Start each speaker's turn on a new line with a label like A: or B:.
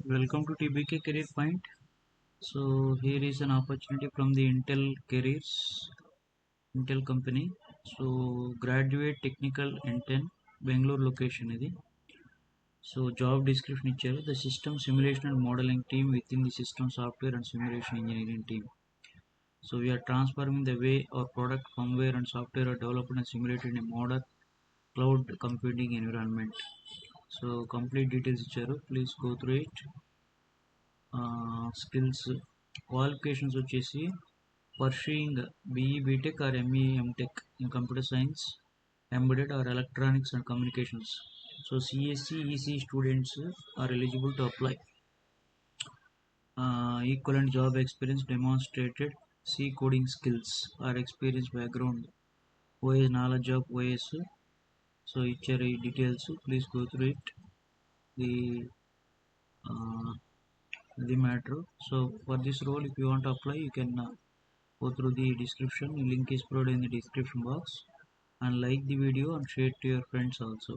A: Welcome to TBK Career Point. So here is an opportunity from the Intel company. So graduate technical intern Bangalore location ఇది. So job description ఇచ్చారు. The system simulation and modeling team within the system software and simulation engineering team. So we are transforming the way our product firmware and software are developed and simulated in a modern cloud computing environment. So complete details ఇచ్చారు. Please go through it. Skills qualifications వచ్చేసి pursuing BE BTech or ME MTech in computer science embedded or electronics and communications. So CSE ECE students are eligible to apply. Equivalent job experience demonstrated. C coding skills or experience background. OS knowledge of OS. So ఇచ్చారు ఈ details. Please go through it. The the matter. So for this role, if you want to apply, you can go through the description. The link is provided in the description box, and like the video and share to your friends also.